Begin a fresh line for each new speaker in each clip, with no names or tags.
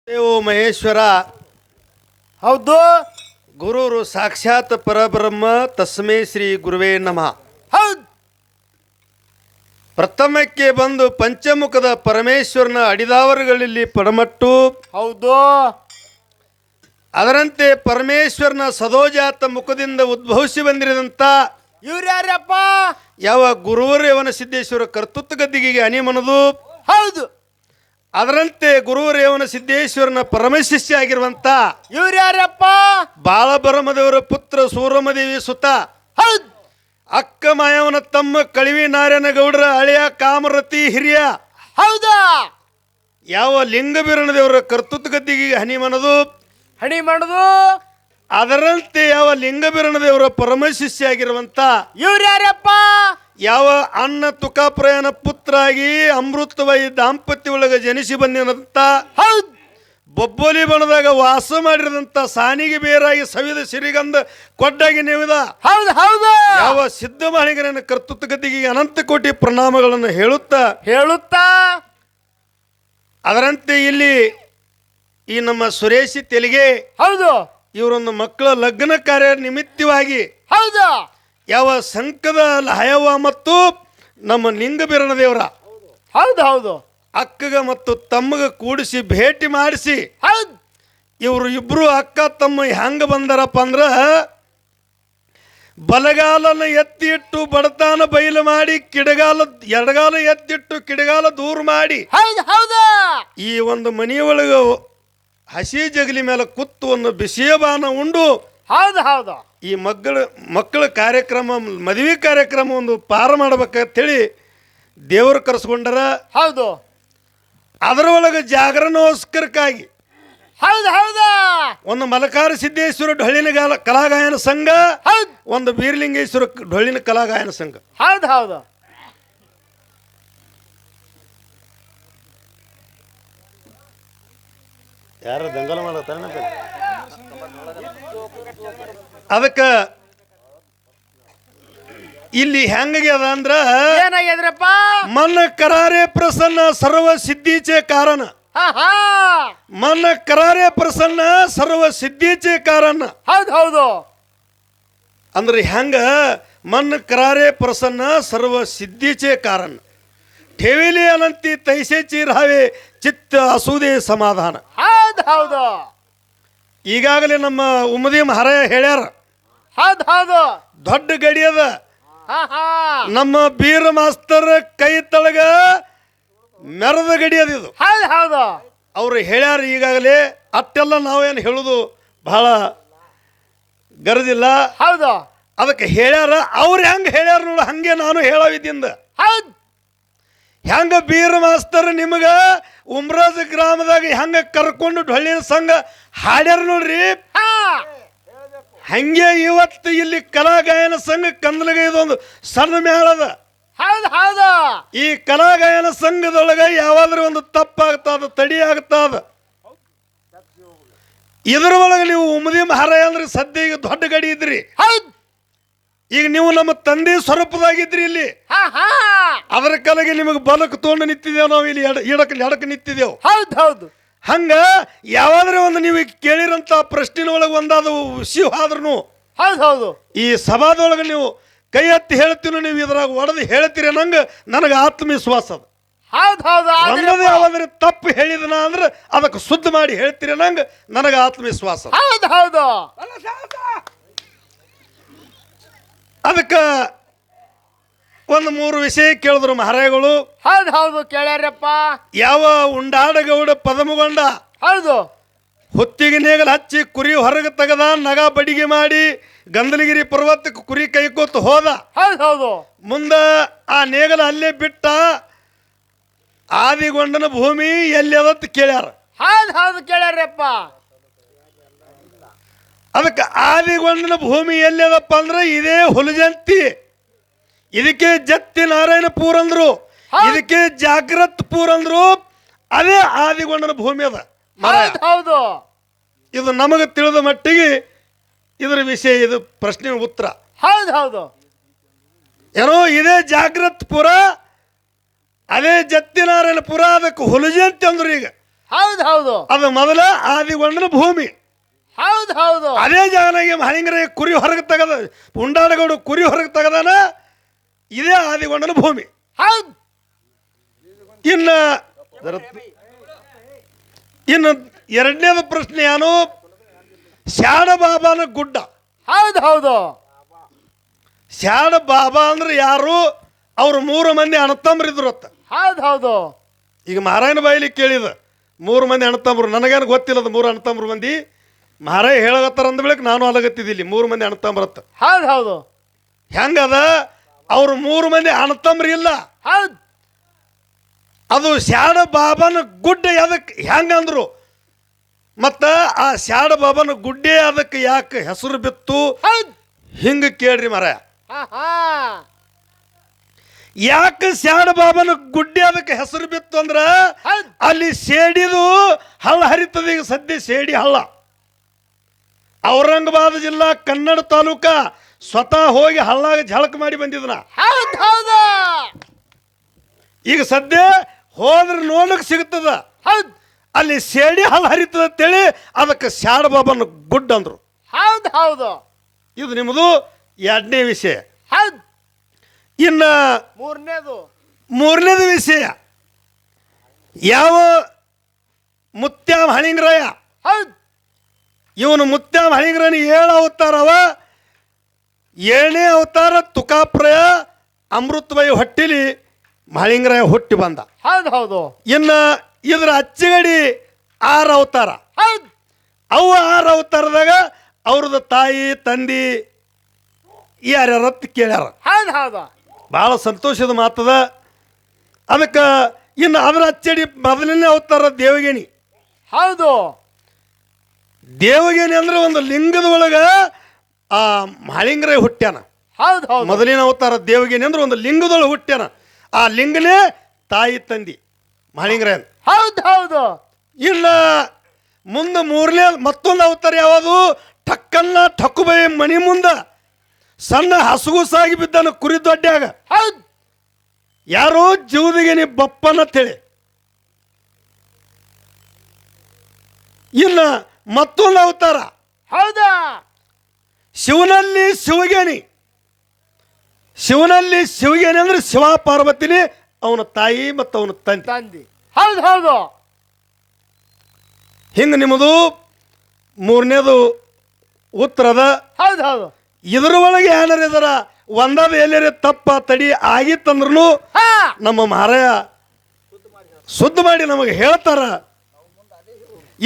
ದೇವೋ ಮಹೇಶ್ವರ
ಹೌದು
ಗುರುರು ಸಾಕ್ಷಾತ್ ಪರಬ್ರಹ್ಮ ತಸ್ಮೈ ಶ್ರೀ ಗುರುವೇ ನಮಃ.
ಹೌದು
ಪ್ರಥಮಕ್ಕೆ ಬಂದು ಪಂಚಮುಖದ ಪರಮೇಶ್ವರನ ಅಡಿದಾವರುಗಳಲ್ಲಿ ಪಡಮಟ್ಟು.
ಹೌದು
ಅದರಂತೆ ಪರಮೇಶ್ವರನ ಸದೋಜಾತ ಮುಖದಿಂದ ಉದ್ಭವಿಸಿ ಬಂದಿರದಂತ
ಇವ್ರು ಯಾರಪ್ಪ?
ಯಾವ ಗುರುವರು ರೇವಣ ಸಿದ್ದೇಶ್ವರ ಕರ್ತೃತ್ವ ಗದ್ದಿಗೆಗೆ ಅನಿಮನದು.
ಹೌದು
ಅದರಂತೆ ಗುರು ರೇವಣ ಸಿದ್ದೇಶ್ವರನ ಪರಮಶಿಷ್ಯ ಆಗಿರುವಂತ
ಇವ್ರು ಯಾರಪ್ಪ?
ಬಾಳಬರಮದೇವರ ಪುತ್ರ ಸೂರಮದೇವಿ ಸುತ
ಹೌದು
ಅಕ್ಕ ಮಾಯವನ ತಮ್ಮ ಕಳಿವಿ ನಾರಾಯಣ ಗೌಡರ ಹಳೆಯ ಕಾಮರತಿ ಹಿರಿಯ
ಹೌದಾ?
ಯಾವ ಲಿಂಗಬೀರಣ ದೇವರ ಕರ್ತೃತ್ವ ಗದ್ದಿಗೆ ಹನಿಮನದು.
ಹಣಿ ಮಾಡುದು
ಅದರಂತೆ ಯಾವ ಲಿಂಗಬೀರಣ ದೇವರ ಪರಮಶಿಷ್ಯ ಆಗಿರುವಂತ
ಇವ್ರು ಯಾರಪ್ಪ?
ಯಾವ ಅನ್ನ ತುಕಾಪ್ರಯನ ಪುತ್ರಾಗಿ ಅಮೃತವಾಯಿ ದಾಂಪತ್ಯ ಒಳಗೆ ಜನಿಸಿ ಬಂದಿರಂತ
ಹೌದು
ಬೊಬ್ಬಲಿ ಬಣದಾಗ ವಾಸ ಮಾಡಿರದಂತ ಸಾನಿಗೆ ಬೇರಾಗಿ ಸವಿದ ಸಿರಿಗಂಧ ಕೊಡ್ಡಾಗಿ ನೆವಿದ
ಹೌದು ಹೌದು
ಯಾವ ಸಿದ್ಧ ಮಹಣಿಗರನ ಕರ್ತೃತ್ವ ಗದ್ದಿಗೆ ಅನಂತ ಕೋಟಿ ಪ್ರಣಾಮಗಳನ್ನು
ಹೇಳುತ್ತಾ
ಅದರಂತೆ ಇಲ್ಲಿ ಈ ನಮ್ಮ ಸುರೇಶಿ ತೆಲಿಗೆ
ಹೌದು
ಇವರೊಂದು ಮಕ್ಕಳ ಲಗ್ನ ಕಾರ್ಯ ನಿಮಿತ್ತವಾಗಿ
ಹೌದು
ಯಾವ ಸಂಕದ ಹಯವ ಮತ್ತು ನಮ್ಮ ಲಿಂಗಬೀರಣ ದೇವರ
ಹೌದು ಹೌದು
ಅಕ್ಕಗ ಮತ್ತು ತಮ್ಮಗ ಕೂಡಿಸಿ ಭೇಟಿ ಮಾಡಿಸಿ
ಹೌದು
ಇವರು ಇಬ್ರು ಅಕ್ಕ ತಮ್ಮ ಹೆಂಗ ಬಂದಾರಪ್ಪ ಅಂದ್ರ ಬಲಗಾಲನ ಎತ್ತಿ ಇಟ್ಟು ಬಡತಾನ ಬಯಲು ಮಾಡಿ ಎಡಗಾಲ ಎತ್ತಿಟ್ಟು ಕಿಡಗಾಲ ದೂರ ಮಾಡಿ
ಹೌದು ಹೌದು
ಈ ಒಂದು ಮನೆಯೊಳಗ ಹಸಿ ಜಗಲಿ ಮೇಲೆ ಕುತ್ತು ಒಂದು ಬಿಸಿಯ ಬಾನ ಉಂಡು
ಹೌದು ಹೌದು
ಈ ಮಕ್ಕಳ ಕಾರ್ಯಕ್ರಮ ಮದುವೆ ಕಾರ್ಯಕ್ರಮ ಒಂದು ಪಾರ ಮಾಡ್ಬೇಕಂತೇಳಿ ದೇವರು ಕರೆಸ್ಕೊಂಡರ.
ಹೌದು
ಅದರೊಳಗೆ ಜಾಗರಣೋಸ್ಕರಕ್ಕಾಗಿ
ಹೌದು ಹೌದು
ಒಂದು ಮಲಕಾರ ಸಿದ್ದೇಶ್ವರ ಡೊಳ್ಳಿನ ಕಲಾಗಾಯನ ಸಂಘ,
ಹೌದು
ಒಂದು ಬೀರಲಿಂಗೇಶ್ವರ ಡೊಳ್ಳಿನ ಕಲಾಗಾಯನ ಸಂಘ.
ಹೌದು ಹೌದು
ಯಾರು ದಂಗಲ ಮಾಡತ್ತಾರ ಅದಕ್ಕೆ ಇಲ್ಲಿ ಹೆಂಗಾಗಿ ಅದ ಅಂದ್ರ
ಏನಾಗ್ಯದ್ರಪ್ಪ?
ಮನ್ನ ಕರಾರೆ ಪ್ರಸನ್ನ ಸರ್ವ ಸಿದ್ಧೀಚೆ ಕಾರಣ. ಮನ್ನ ಕರಾರೆ ಪ್ರಸನ್ನ ಸರ್ವ ಸಿದ್ಧೀಚೆ ಕಾರಣ
ಹೌದು ಹೌದು
ಅಂದ್ರೆ ಹೆಂಗ ಮನ್ನ ಕರಾರೆ ಪ್ರಸನ್ನ ಸರ್ವ ಸಿದ್ಧೀಚೆ ಕಾರಣ ठेविली अनंती तैसेची राहावे चित्त असुदे ಸಮಾಧಾನ.
ಹೌದು ಹೌದು
ಈಗಾಗಲೇ ನಮ್ಮ ಉಮ್ಮದಿ ಮಹಾರಾಯ ಹೇಳ್ಯಾರ.
ಹೌದು ಹೌದು
ದೊಡ್ಡ ಗಡಿಯದ ನಮ್ಮ ಬೀರ ಮಾಸ್ತರ್ ಕೈ ತಳಗ ಮೆರದ ಗಡಿಯದ ಇದು.
ಹೌದು ಹೌದು
ಅವ್ರು ಹೇಳ್ಯಾರ ಈಗಾಗಲೇ. ಅಟ್ಟೆಲ್ಲ ನಾವೇನು ಹೇಳುದು ಬಹಳ ಗರದಿಲ್ಲ.
ಹೌದು
ಅದಕ್ಕೆ ಹೇಳ್ಯಾರ. ಅವ್ರು ಹೆಂಗೆ ಹೇಳ್ಯಾರ ನೋಡು ಹಂಗೆ ನಾನು ಹೇಳವಿದ್ದಿಂದ.
ಹೌದು
ಹೆಂಗ ಬೀರ ಮಾಸ್ತರ್ ನಿಮಗ ಉಮ್ರಾಜ್ ಗ್ರಾಮದಾಗ ಹೆಂಗ ಕರ್ಕೊಂಡು ಡೊಳ್ಳಿನ ಸಂಘ ಹಾಡ್ಯಾರ ನೋಡ್ರಿ, ಹಂಗೆ ಇವತ್ತು ಇಲ್ಲಿ ಕಲಾಗಾಯನ ಸಂಘ ಕಂದಲಗ ಇದೊಂದು ಸಣ್ಣ ಮೇಳದ.
ಹೌದು ಹೌದು
ಈ ಕಲಾಗಾಯನ ಸಂಘದೊಳಗ ಯಾವಾದ್ರೂ ಒಂದು ತಪ್ಪಾಗ್ತದ, ತಡಿ ಆಗ್ತದ. ಇದ್ರ ಒಳಗೆ ನೀವು ಉಮ್ಮದಿ ಮಹಾರಾಯ ಅಂದ್ರೆ ಸದ್ಯ ಈಗ ದೊಡ್ಡ ಗಡಿ ಇದ್ರಿ.
ಹೌದು
ಈಗ ನೀವು ನಮ್ಮ ತಂದೆ ಸ್ವರೂಪದಾಗಿದ್ರಿ ಇಲ್ಲಿ. ಅದರ ಕಲೆಗೆ ನಿಮಗೆ ಬಲಕ್ಕೆ ತೊಗೊಂಡು ನಿಂತಿದ್ದೇವೆ ನಾವು ಇಲ್ಲಿ, ಎಡಕ್ಕೆ ನಿಂತಿದ್ದೇವೆ.
ಹೌದು ಹೌದು
ಹಂಗ ಯಾವಾದ್ರೆ ಒಂದು ನೀವು ಕೇಳಿರಂತ ಪ್ರಶ್ನೆನೊಳಗೆ ಒಂದಾದ ವಿಷಯ ಆದ್ರೂ
ಹೌದು ಹೌದು
ಈ ಸಭಾದೊಳಗೆ ನೀವು ಕೈ ಎತ್ತಿ ಹೇಳ್ತೀನೋ ನೀವು ಇದ್ರಾಗ ಒಡೆದು ಹೇಳ್ತೀರಿ ನಂಗೆ ನನಗೆ ಆತ್ಮವಿಶ್ವಾಸ ಅದ.
ಹೌದು ಹೌದು
ಒಂದದೇ ಯಾವಾದ್ರೆ ತಪ್ಪು ಹೇಳಿದನ ಅಂದ್ರೆ ಅದಕ್ಕೆ ಶುದ್ಧ ಮಾಡಿ ಹೇಳ್ತೀರಿ ನಂಗೆ ನನಗೆ ಆತ್ಮವಿಶ್ವಾಸ ಅದ.
ಹೌದು ಹೌದು
ಅದಕ್ಕೆ ಒಂದು 3 ವಿಷಯ ಕೇಳಿದ್ರು ಮಹಾರಾಯಗಳು.
ಹೌದು ಹೌದು ಕೇಳ್ಯಾರಪ್ಪ.
ಯಾವ ಉಂಡಾಡಗೌಡ ಪದಮಗೊಂಡ
ಹೌದು
ಹೊತ್ತಿಗೆ ನೇಗಲು ಹಚ್ಚಿ ಕುರಿ ಹೊರಗೆ ತೆಗದ, ನಗ ಬಡಿಗೆ ಮಾಡಿ ಗಂಧಲಗಿರಿ ಪರ್ವತಕ್ಕೆ ಕುರಿ ಕೈಕೋತು ಹೋದ.
ಹೌದು ಹೌದು
ಮುಂದ ಆ ನೇಗಲ ಅಲ್ಲೇ ಬಿಟ್ಟ ಆದಿಗೊಂಡನ ಭೂಮಿ ಎಲ್ಲಿ ಅದತ್ತು ಕೇಳ್ಯಾರ.
ಹೌದು ಹೌದು ಕೇಳ್ಯಾರಪ್ಪ.
ಅದಕ್ಕೆ ಆದಿಗೊಂಡನ ಭೂಮಿ ಎಲ್ಲಿ ಅದಪ್ಪ ಅಂದ್ರೆ ಇದೇ ಹುಲಜಂತಿ. ಇದಕ್ಕೆ ಜತ್ತಿ ನಾರಾಯಣಪುರ ಅಂದ್ರು, ಇದಕ್ಕೆ ಜಾಗ್ರತ್ಪುರ ಅಂದ್ರು. ಅದೇ ಆದಿಗೊಂಡನ ಭೂಮಿ ಅದ.
ಹೌದು ಹೌದು
ಇದು ನಮಗೆ ತಿಳಿದ ಮಟ್ಟಿಗೆ ಇದರ ವಿಷಯ, ಇದು ಪ್ರಶ್ನೆ ಉತ್ತರ.
ಹೌದು ಹೌದು
ಏನೋ ಇದೇ ಜಾಗ್ರತ್ಪುರ, ಅದೇ ಜತ್ತಿನಾರಾಯಣಪುರ, ಅದಕ್ಕೆ ಹುಲಜಂತಿ ಅಂದ್ರು. ಈಗ
ಹೌದು ಹೌದು
ಅದು ಮೊದಲ ಆದಿಗೊಂಡನ ಭೂಮಿ.
ಹೌದು ಹೌದು
ಅದೇ ಜಾಗನಾಗೆ ಮಹಲಿಂಗರ ಕುರಿ ಹೊರಗೆ ತೆಗದ, ಪುಂಡಾಡಗೌಡು ಕುರಿ ಹೊರಗೆ ತೆಗದಾನ. ಇದೇ ಆದಿಗೊಂಡನ ಭೂಮಿ.
ಹೌದು
ಇನ್ನು ಎರಡನೇದು ಪ್ರಶ್ನೆ ಏನು? ಶಾಡ ಬಾಬಾನ ಗುಡ್ಡ.
ಹೌದು ಹೌದು
ಶಾಡ ಬಾಬಾ ಅಂದ್ರೆ ಯಾರು? ಅವ್ರು 3 ಮಂದಿ ಅಣ್ಣತಮ್ಮರಿದ್ರು ಅತ್ತ.
ಹೌದು ಹೌದು
ಈಗ ಮಾರಾಯಣ ಬಾಯಿಲಿ ಕೇಳಿದ 3 ಮಂದಿ ಅಣ್ಣತಮ್ಮರು. ನನಗೇನು ಗೊತ್ತಿಲ್ಲ ಅದು 3 ಅಣ್ಣತಮ್ಮರು ಮಂದಿ. ಮಾರಾಯ ಹೇಳಗತ್ತಾರ ಅಂದ ಬಳಿಕ ನಾನು ಅಲಗತ್ತಿದ್ದಿಲ್ಲಿ 3 ಮಂದಿ ಅಣ್ಣತಮ್ಮರತ್ತ.
ಹೌದು ಹೌದು
ಹೆಂಗದ? ಅವ್ರು 3 ಮಂದಿ ಅಣ್ಣತಮ್ಮರು ಇಲ್ಲ.
ಹೌದು
ಅದು ಶಾಡ ಬಾಬಾನ ಗುಡ್ಡ ಅದಕ್ಕೆ ಹೆಂಗಂದ್ರು? ಮತ್ತು ಆ ಶಾಡ ಬಾಬಾನ ಗುಡ್ಡೆ ಅದಕ್ಕೆ ಯಾಕೆ ಹೆಸರು ಬಿತ್ತು?
ಹೌದು
ಹಿಂಗೆ ಕೇಳ್ರಿ ಮಾರಾಯ.
ಹಾ ಹಾ
ಯಾಕೆ ಶಾಡ ಬಾಬಾನ ಗುಡ್ಡೆ ಅದಕ್ಕೆ ಹೆಸರು ಬಿತ್ತು ಅಂದ್ರೆ
ಹೌದು
ಅಲ್ಲಿ ಸೇಡಿದು ಹಳ್ಳ ಹರಿತದೆ. ಈಗ ಸದ್ಯ ಸೇಡಿ ಹಳ್ಳ. ಔರಂಗಾಬಾದ್ ಜಿಲ್ಲಾ ಕನ್ನಡ ತಾಲೂಕ ಸ್ವತಃ ಹೋಗಿ ಹಳ್ಳಾಗ ಝಳಕ ಮಾಡಿ ಬಂದಿದ್ನ.
ಹೌದು ಹೌದು
ಈಗ ಸದ್ಯ ಹೋದ್ರೆ ನೋಡಕ್ ಸಿಗ್ತದ.
ಹೌದು
ಅಲ್ಲಿ ಸೇಡಿ ಹಳ್ಳ ಹರಿತದ ಅಂತೇಳಿ ಅದಕ್ಕೆ ಶಾಡ ಬಾಬಾನ ಗುಡ್ಡ ಅಂದ್ರು.
ಹೌದು ಹೌದು
ಇದು ನಿಮ್ಮದು ಎರಡನೇ ವಿಷಯ.
ಹೌದು
ಇನ್ನು ಮೂರನೇದು ವಿಷಯ ಯಾವ? ಮುತ್ಯಾಮ ಹಳಿಂಗರಾಯ.
ಹೌದು
ಇವನು ಮುತ್ಯಾಮ ಹಳಿಂಗರಾಯನ 7 ಅವತಾರವ. 7ನೇ ಅವತಾರ ತುಕಾಪ್ರಯ ಅಮೃತಬಾಯಿ ಹೊಟ್ಟಿಲಿ ಹಳಿಂಗರಾಯ ಹುಟ್ಟಿ ಬಂದ.
ಹೌದು ಹೌದು
ಇನ್ನು ಇದ್ರ ಅಚ್ಚಗಡಿ 6 ಅವತಾರ.
ಹೌದು
ಅವು 6 ಅವತಾರದಾಗ ಅವ್ರದ್ದು ತಾಯಿ ತಂದಿ ಯಾರ್ಯಾರತ್ತು ಕೇಳ್ಯಾರ.
ಹೌದು ಹೌದು
ಭಾಳ ಸಂತೋಷದ ಮಾತದ. ಅದಕ್ಕೆ ಇನ್ನು ಅದರ ಅಚ್ಚಡಿ ಮೊದಲನೇ ಅವತಾರ ದೇವಗೇಣಿ.
ಹೌದು
ದೇವಗೇಣಿ ಅಂದ್ರೆ ಒಂದು ಲಿಂಗದ ಒಳಗೆ ಆ ಹಳಿಂಗರಾಯ ಹುಟ್ಟ್ಯಾನ.
ಹೌದು ಹೌದು
ಮೊದಲಿನ ಅವತಾರ ದೇವಗೇಣಿ ಅಂದ್ರೆ ಒಂದು ಲಿಂಗದೊಳಗೆ ಹುಟ್ಟ್ಯಾನ. ಆ ಲಿಂಗನೇ ತಾಯಿ ತಂದಿ ಹಳಿಂಗರಾಯನ್.
ಹೌದು ಹೌದು
ಇಲ್ಲ ಮುಂದೆ ಮೂರನೇ ಮತ್ತೊಂದು ಅವತಾರ ಯಾವುದು? ಟಕ್ಕನ್ನ ಠಕ್ಕುಬೈ ಮಣಿ ಮುಂದೆ ಸಣ್ಣ ಹಸುಗುಸಾಗಿ ಬಿದ್ದಾನ ಕುರಿ ದೊಡ್ಡ್ಯಾಗ.
ಹೌದು
ಯಾರು? ಜೀವದಿಗೇನಿ ಬಪ್ಪನಂತೇಳಿ. ಇನ್ನು ಮತ್ತೊಂದು ಅವತಾರ
ಹೌದಾ?
ಶಿವನಲ್ಲಿ ಶಿವಗೇನಿ. ಶಿವನಲ್ಲಿ ಶಿವಗೇನಿ ಅಂದ್ರೆ ಶಿವ ಪಾರ್ವತಿನಿ ಅವನ ತಾಯಿ ಮತ್ತು ಅವನ ತಂದೆ.
ಹೌದು ಹೌದು
ಹಿಂಗೆ ನಿಮ್ಮದು ಮೂರನೇದು ಉತ್ತರದ.
ಹೌದು ಹೌದು
ಇದ್ರ ಒಳಗೆ ಏನಾರ ಇದರ ಒಂದಾದ ಎಲ್ಲರ ತಪ್ಪ ತಡಿ ಆಗಿತ್ತಂದ್ರೂ
ಹಾ
ನಮ್ಮ ಮಾರಾಯ ಶುದ್ಧ ಮಾಡಿ ನಮಗೆ ಹೇಳ್ತಾರ.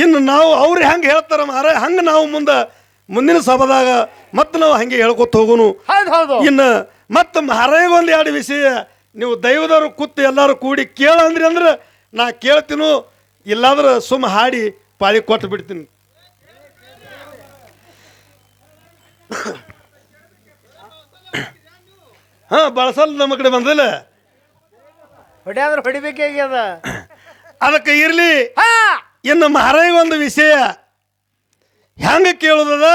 ಇನ್ನು ನಾವು ಅವ್ರು ಹೆಂಗೆ ಹೇಳ್ತಾರ ಮಾರಾಯ ಹಂಗೆ ನಾವು ಮುಂದಿನ ಸಭಾದಾಗ ಮತ್ತೆ ನಾವು ಹಂಗೆ ಹೇಳ್ಕೊತ ಹೋಗೋನು.
ಹೌದು ಹೌದು
ಇನ್ನು ಮತ್ತೆ ಮಾರಾಯಗೊಂದು 2 ವಿಷಯ ನೀವು ದೈವದವರು ಕೂತು ಎಲ್ಲರೂ ಕೂಡಿ ಕೇಳಂದ್ರಿ ಅಂದ್ರೆ ನಾ ಕೇಳ್ತೀನು, ಇಲ್ಲಾಂದ್ರೆ ಸುಮ್ಮ ಹಾಡಿ ಪಾಳಿ ಕೊಟ್ಟು ಬಿಡ್ತೀನಿ. ಹಾ ಬಳಸಲ್ ನಮ್ಮ ಕಡೆ ಬಂದಿಲ್ಲ.
ಹೊಡೆಯಾದ್ರೆ ಹೊಡಿಬೇಕಾಗ್ಯದ.
ಅದಕ್ಕೆ ಇರ್ಲಿ.
ಹಾ
ಇನ್ನು ಮಹಾರಾಯಗೊಂದು ವಿಷಯ ಹೆಂಗ ಕೇಳುದದ?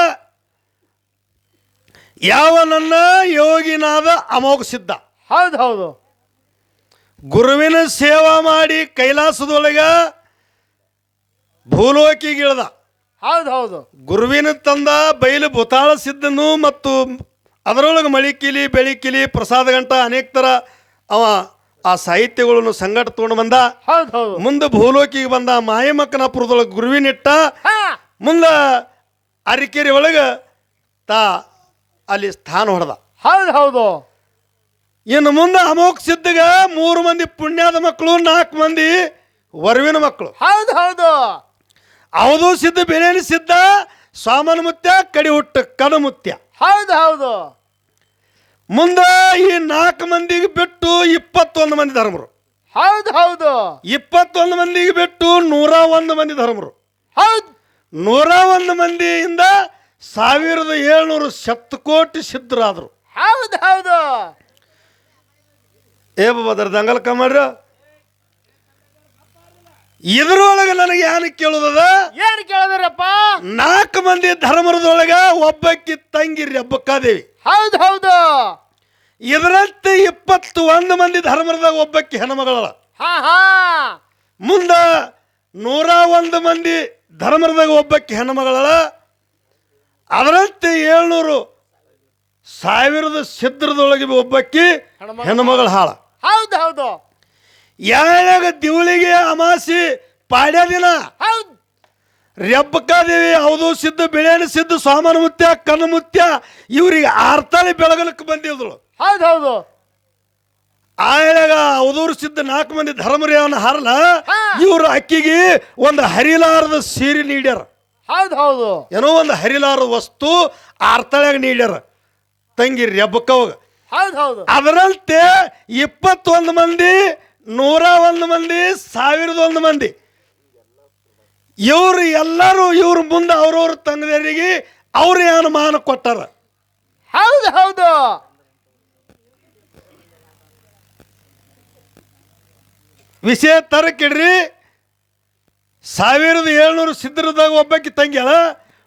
ಯಾವ ನನ್ನ ಯೋಗಿನಾದ ಅಮೋಘ ಸಿದ್ಧ.
ಹೌದು ಹೌದು
ಗುರುವಿನ ಸೇವಾ ಮಾಡಿ ಕೈಲಾಸದೊಳಗ ಭೂಲೋಕಿಗಿಳ್ದ.
ಹೌದು ಹೌದು
ಗುರುವಿನ ತಂದ ಬಯಲು ಭೂತಾಳ ಸಿದ್ಧನು ಮತ್ತು ಅದರೊಳಗೆ ಮಳಿಕಿಲಿ ಬೆಳಿಕಿಲಿ ಪ್ರಸಾದ ಗಂಟ ಅನೇಕ ಥರ ಅವ ಆ ಸಾಹಿತ್ಯಗಳನ್ನು ಸಂಗಟ ತೊಗೊಂಡು ಬಂದ.
ಹೌದು ಹೌದು
ಮುಂದೆ ಭೂಲೋಕಿಗೆ ಬಂದ. ಮಾಯಮಕ್ಕನಪುರದೊಳಗೆ ಗುರುವಿನಿಟ್ಟ.
ಹಾ
ಮುಂದೆ ಅರಿಕೆರೆ ಒಳಗೆ ಅಲ್ಲಿ ಸ್ಥಾನ ಹೊಡೆದ.
ಹೌದು ಹೌದು
ಇನ್ನು ಮುಂದೆ ಅಮೋಘ ಸಿದ್ಧಗ 3 ಮಂದಿ ಪುಣ್ಯದ ಮಕ್ಕಳು, 4 ಮಂದಿ ವರವಿನ ಮಕ್ಕಳು.
ಹೌದು ಹೌದು
ಅವಧೂ ಸಿದ್ಧ, ಬೇರೇನು ಸಿದ್ಧ, ಸ್ವಾಮನ ಮುತ್ಯ, ಕಡಿ ಹುಟ್ಟ ಕಡಮುತ್ಯ.
ಹೌದು ಹೌದು
ಮುಂದೆ ಈ 4 ಮಂದಿಗೆ ಬಿಟ್ಟು 21 ಮಂದಿ ಧರ್ಮರು.
ಹೌದು ಹೌದು
21 ಮಂದಿಗೆ ಬಿಟ್ಟು 101 ಮಂದಿ ಧರ್ಮರು.
ಹೌದು
101 ಮಂದಿಯಿಂದ 1700 ಶತಕೋಟಿ ಸಿದ್ಧರಾದರು.
ಹೌದು ಹೌದು
ಬದ್ರ ದಂಗಲ್ ಕಮ್ಮಾಡ್ರ. ಇದ್ರೊಳಗೆ ನನಗೆ ಏನು ಕೇಳುದದ?
ಏನ್ ಕೇಳಿದ್ರಪ್ಪ?
4 ಮಂದಿ ಧರ್ಮರದೊಳಗ ಒಬ್ಬಕ್ಕಿ ತಂಗಿ ರೆಬ್ಬಕ್ಕಾದೇವಿ.
ಹೌದು ಹೌದು
ಇದರಂತೆ 21 ಮಂದಿ ಧರ್ಮರದಾಗ ಒಬ್ಬಕ್ಕಿ ಹೆಣ್ಮಗಳ.
ಹಾ ಹಾ
ಮುಂದ 101 ಮಂದಿ ಧರ್ಮದಾಗ ಒಬ್ಬಕ್ಕೆ ಹೆಣ್ಣುಮಗಳ, ಅದರಂತೆ 700 ಸಾವಿರದ ಸಿದ್ರದೊಳಗೆ ಒಬ್ಬಕ್ಕೆ ಹೆಣ್ಣುಮಗಳ ಹಾಳ.
ಹೌದು ಹೌದು
ಯಾವಾಗ ದಿವಳಿಗೆ ಅಮಾಸಿ ಪಾಡ್ಯ ದಿನ
ಹೌದು
ರೆಬ್ಬಕಾದೇವಿ ಅವಧೂ ಸಿದ್ಧ, ಬಿಳಿಯನ ಸಿದ್ಧ, ಸ್ವಾಮನ ಮುತ್ಯ, ಕಣ್ಣು ಮುತ್ಯ ಇವರಿಗೆ ಆರ್ತಾಳಿ ಬೆಳಗಲಕ್ಕೆ ಬಂದಿದ್ರು.
ಹೌದು ಹೌದು
ಆಯಾಗ ಅವಧೂರು ಸಿದ್ಧ 4 ಮಂದಿ ಧರ್ಮರೇವನ ಹಾರಲ, ಇವರು ಅಕ್ಕಿಗೆ ಒಂದು ಹರಿಲಾರದ ಸೀರೆ ನೀಡ್ಯಾರ.
ಹೌದು ಹೌದು
ಏನೋ ಒಂದು ಹರಿಲಾರದ ವಸ್ತು ಆರ್ತಾಳ್ಯಾಗ ನೀಡ್ಯಾರ ತಂಗಿ ರೆಬ್ಬಕವಾಗ.
ಹೌದು ಹೌದು
ಅದರಂತೆ 21 ಮಂದಿ, 101 ಮಂದಿ, 1001 ಮಂದಿ ಇವರು ಎಲ್ಲರೂ ಇವ್ರ ಮುಂದೆ ಅವ್ರವ್ರ ತಂಗದರಿಗೆ ಅವ್ರ ಏನು ಮಾನ ಕೊಟ್ಟಾರ.
ಹೌದು ಹೌದು
ವಿಷಯ ತರಕಿಡ್ರಿ. 1700 ಸಿದ್ಧರದಾಗ ಒಬ್ಬಕ್ಕೆ ತಂಗ್ಯಾಳ,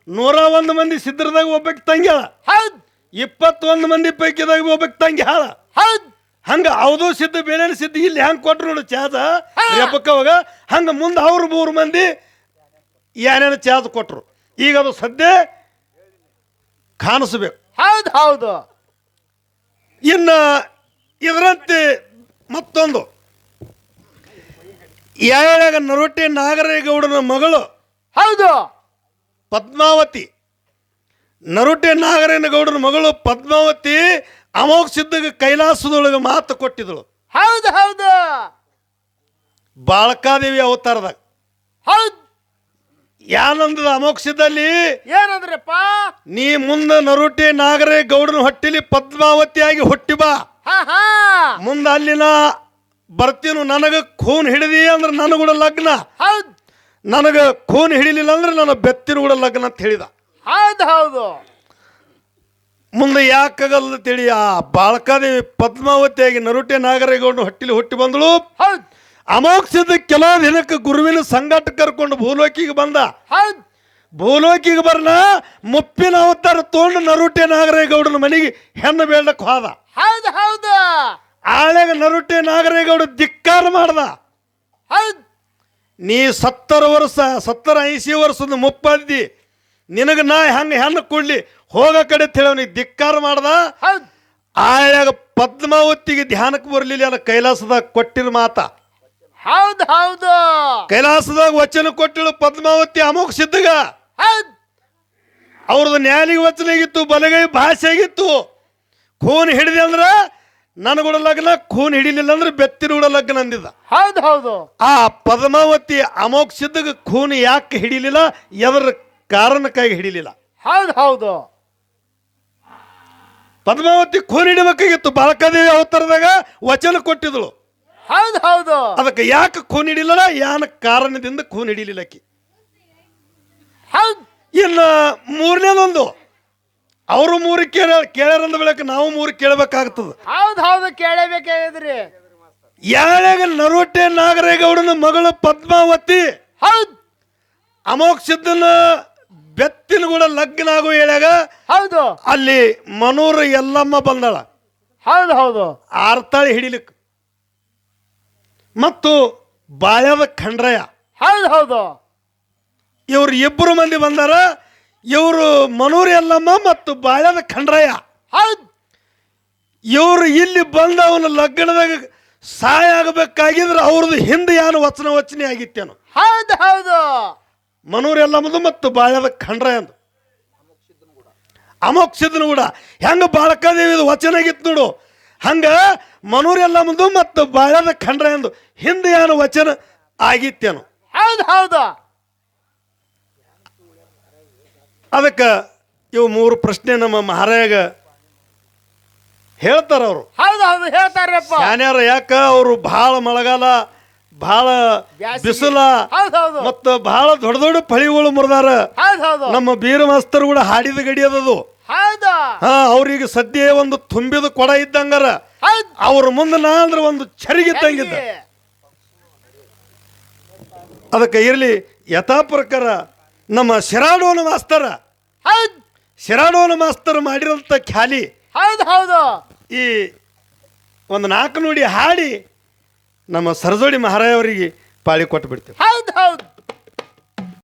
101 ಮಂದಿ ಸಿದ್ಧರದಾಗ ಒಬ್ಬಕ್ಕೆ ತಂಗ್ಯಾಳ,
ಹೌದು
21 ಮಂದಿ ಪೈಕಿದಾಗ ಒಬ್ಬಕ್ಕೆ ತಂಗ್ಯಾಳ.
ಹೌದು
ಹಂಗ ಅವಧೂ ಸಿದ್ಧ, ಬೇಳೆನ ಸಿದ್ಧ ಇಲ್ಲಿ ಹೆಂಗ್ ಕೊಟ್ರು ನೋಡು ಚಾದ ರೆಬ್ಬಕ್ಕವಾಗ, ಹಂಗ ಮುಂದೆ ಅವ್ರು 3 ಮಂದಿ ಏನೇನು ಚಾದ ಕೊಟ್ರು. ಈಗ ಅದು ಸದ್ಯ ಕಾಣಿಸ್ಬೇಕು.
ಹೌದು ಹೌದು
ಇನ್ನ ಇದರಂತೆ ಮತ್ತೊಂದು ಯಾಳ್ಯಾಗ ನರೋಟೆ ನಾಗರೇಗೌಡನ ಮಗಳು
ಹೌದು
ಪದ್ಮಾವತಿ, ನರೋಟೆ ನಾಗರೇಗೌಡನ ಮಗಳು ಪದ್ಮಾವತಿ ಅಮೋಘ ಸಿದ್ಧಗೆ ಕೈಲಾಸದೊಳಗೆ ಮಾತು ಕೊಟ್ಟಿದಳು.
ಹೌದು ಹೌದು
ಬಾಳಕಾದೇವಿ ಅವತಾರದಾಗ.
ಹೌದು
ಯಾನಂದದ ಅಮೋಘ ಸಿದ್ಧಲ್ಲಿ
ಏನಂದ್ರಪ್ಪ?
ನೀ ಮುಂದೆ ನರೋಟೆ ನಾಗರೇಗೌಡನ ಹೊಟ್ಟಿಲಿ ಪದ್ಮಾವತಿಯಾಗಿ ಹುಟ್ಟಿ ಬಾ,
ಹಾ ಹಾ
ಮುಂದೆ ಅಲ್ಲಿನ ಬರ್ತೀನು, ನನಗೆ ಖೂನ್ ಹಿಡಿದಿ ಅಂದ್ರೆ ನನಗೂಡ ಲಗ್ನ,
ಹೌದು
ನನಗೆ ಖೂನ್ ಹಿಡಿಲಿಲ್ಲ ಅಂದ್ರೆ ನನ್ನ ಬೆತ್ತಿನ ಕೂಡ ಲಗ್ನ ಅಂತ ಹೇಳಿದ.
ಹೌದು ಹೌದು
ಮುಂದೆ ಯಾಕಾಗಲ್ಲ ತಿಳಿ ಆ ಬಾಳಕಾದೇವಿ ಪದ್ಮಾವತಿಯಾಗಿ ನರೋಟೆ ನಾಗರೇಗೌಡನ ಹೊಟ್ಟಿಲಿ ಹುಟ್ಟಿ ಬಂದಳು.
ಹೌದು
ಅಮೋಕ್ಷದ ಕೆಲವು ದಿನಕ್ಕೆ ಗುರುವಿನ ಸಂಗಟ ಕರ್ಕೊಂಡು ಭೂಲೋಕಿಗೆ ಬಂದ.
ಹೌದು
ಭೂಲೋಕಿಗೆ ಬರ್ನ ಮುಪ್ಪಿನ ಅವತಾರ ತೋಂಡು ನರೋಟೆ ನಾಗರೇಗೌಡನ ಮನೆಗೆ ಹೆಣ್ಣು ಬೇಡಕ್ಕೆ ಹೋದ.
ಹೌದು ಹೌದು
ಆಳ್ಯಾಗ ನರೋಟೆ ನಾಗರೇಗೌಡ ಧಿಕ್ಕಾರ ಮಾಡ್ದ.
ಹೌದು
ನೀ 70-80 ವರ್ಷದ ಮುಪ್ಪದ್ದಿ, ನಿನಗೆ ನಾ ಹೆಂಗೆ ಹೆಣ್ಣು ಕೊಡ್ಲಿ ಹೋಗ ಕಡೆ ಹೇಳವನಿಗೆ ಧಿಕ್ಕಾರ ಮಾಡ್ದ.
ಹೌದು
ಆಳ್ಯಾಗ ಪದ್ಮಾವತಿಗೆ ಧ್ಯಾನಕ್ಕೆ ಬರಲಿಲ್ಲ, ಅಲ್ಲ ಕೈಲಾಸದಾಗ ಕೊಟ್ಟಿರ ಮಾತ.
ಹೌದು ಹೌದು
ಕೈಲಾಸದಾಗ ವಚನ ಕೊಟ್ಟಿಳು ಪದ್ಮಾವತಿ ಅಮೋಘ ಸಿದ್ಧಗ.
ಹೌದು
ಅವ್ರದ್ದು ನ್ಯಾಲಿಗೆ ವಚನ ಆಗಿತ್ತು, ಬಲಗೈ ಭಾಷೆ ಆಗಿತ್ತು. ಖೂನ್ ಹಿಡಿದೆ ಅಂದ್ರೆ ನನಗೂಡ ಲಗ್ನ, ಖೂನ್ ಹಿಡಿಲಿಲ್ಲ ಅಂದ್ರೆ ಬೆತ್ತಿನಗೂಡ ಲಗ್ನ ಅಂದಿದ್ದ.
ಹೌದು ಹೌದು
ಆ ಪದ್ಮಾವತಿ ಅಮೋಘ ಸಿದ್ಧಗ ಖೂನ್ ಯಾಕೆ ಹಿಡಿಲಿಲ್ಲ, ಎದರ ಕಾರಣಕ್ಕಾಗಿ ಹಿಡಿಲಿಲ್ಲ.
ಹೌದು ಹೌದು
ಪದ್ಮಾವತಿ ಖೂನ್ ಹಿಡಿಬೇಕಾಗಿತ್ತು, ಬಾಳಕಾದೇವಿ ಅವತಾರದಾಗ ವಚನ ಕೊಟ್ಟಿದಳು.
ಹೌದು ಹೌದು
ಅದಕ್ಕೆ ಯಾಕೆ ಖೂನ್ ಹಿಡಿಲಿಲ್ಲ, ಯಾನ ಕಾರಣದಿಂದ ಖೂನ್ ಹಿಡಿಲಿಲ್ಲ ಆಕಿ.
ಹೌದು
ಇನ್ನು ಮೂರನೇದೊಂದು, ಅವರು 3 ಕೇಳ್ಯಾರಂದ ಬೆಳಕ ನಾವು 3 ಕೇಳಬೇಕಾಗ್ತದ.
ಹೌದು ಹೌದು ಕೇಳಬೇಕಾಗಿದ್ರಿ.
ಯಾಳ್ಯಾಗ ನರೋಟೆ ನಾಗರೇಗೌಡನ ಮಗಳು ಪದ್ಮಾವತಿ
ಹೌದು
ಅಮೋಘ ಸಿದ್ಧನ ಬೆತ್ತಿನ ಕೂಡ ಲಗ್ನ ಆಗೋ ಹೇಳ್ಯಾಗ
ಹೌದು
ಅಲ್ಲಿ ಮನೂರ ಎಲ್ಲಮ್ಮ ಬಂದಳ
ಹೌದು ಹೌದು
ಆರ್ತಾಳಿ ಹಿಡಿಲಿಕ್ಕೆ, ಮತ್ತು ಬಾಳ್ಯದ ಖಂಡ್ರಯ್ಯ,
ಹೌದು ಹೌದು
ಇವ್ರು 2 ಮಂದಿ ಬಂದಾರ. ಇವರು ಮನೂರ್ ಎಲ್ಲಮ್ಮ ಮತ್ತು ಬಾಳ್ಯದ ಖಂಡ್ರಯ್ಯ.
ಹೌದು
ಇವರು ಇಲ್ಲಿ ಬಂದ ಅವನ ಲಗ್ನದಾಗ ಸಹಾಯ ಆಗಬೇಕಾಗಿದ್ರೆ ಅವ್ರದ್ದು ಹಿಂದೆ ಏನು ವಚನೆ ಆಗಿತ್ತೇನು.
ಹೌದು ಹೌದು
ಮನೂರ್ ಎಲ್ಲಮ್ಮದು ಮತ್ತು ಬಾಳ್ಯದ ಖಂಡ್ರಯ್ಯ ಅಂದು ಅಮೋಘ ಸಿದ್ಧನ ಕೂಡ ಹೆಂಗ ಬಾಳಕಾದೇವಿದು ವಚನ ಆಗಿತ್ತು ನೋಡು, ಹಂಗ ಮನೂರ್ ಎಲ್ಲಮ್ಮದು ಮತ್ತು ಬಾಳ್ಯದ ಖಂಡ್ರಯ್ಯ ಅಂದು ಹಿಂದೆ ಏನು ವಚನ ಆಗಿತ್ತೇನು.
ಹೌದು ಹೌದು
ಅದಕ್ಕೆ ಇವು 3 ಪ್ರಶ್ನೆ ನಮ್ಮ ಮಹಾರಾಯಾಗ ಹೇಳ್ತಾರ. ಅವರು
ಹೌದು ಹೌದು ಹೇಳ್ತಾರಪ್ಪ.
ಯಾನ್ಯಾರ ಯಾಕ ಅವರು ಬಹಳ ಮಳೆಗಾಲ, ಬಹಳ ಬಿಸಿಲ,
ಹೌದು ಹೌದು
ಮತ್ತು ಬಹಳ ದೊಡ್ಡ ದೊಡ್ಡ ಫಳಿಗಳು ಮುರಿದಾರ.
ಹೌದು ಹೌದು
ನಮ್ಮ ಬೀರ ಮಾಸ್ತರು ಕೂಡ ಹಾಡಿದ ಗಡಿ ಅದದು.
ಹೌದು
ಅವ್ರಿಗೆ ಸದ್ಯ ಒಂದು ತುಂಬಿದ ಕೊಡ ಇದ್ದಂಗಾರ,
ಹೌದು
ಅವ್ರ ಮುಂದೆ ನಾ ಅಂದ್ರೆ ಒಂದು ಚರಿಗಿದ್ದಂಗಿದ್ದ. ಅದಕ್ಕೆ ಇರಲಿ ಯಥಾ ಪ್ರಕಾರ ನಮ್ಮ ಶಿರಾಡೋನ ಮಾಸ್ತರ,
ಹೌದು
ಶಿರಾಡೋನ ಮಾಸ್ತರ್ ಮಾಡಿರೋಂಥ ಖ್ಯಾಲಿ
ಹೌದು ಹೌದು
ಈ ಒಂದು 4 ನುಡಿ ಹಾಡಿ ನಮ್ಮ ಸರಜೋಡಿ ಮಹಾರಾಯವರಿಗೆ ಪಾಳಿ ಕೊಟ್ಟು ಬಿಡ್ತೇವೆ.
ಹೌದು ಹೌದು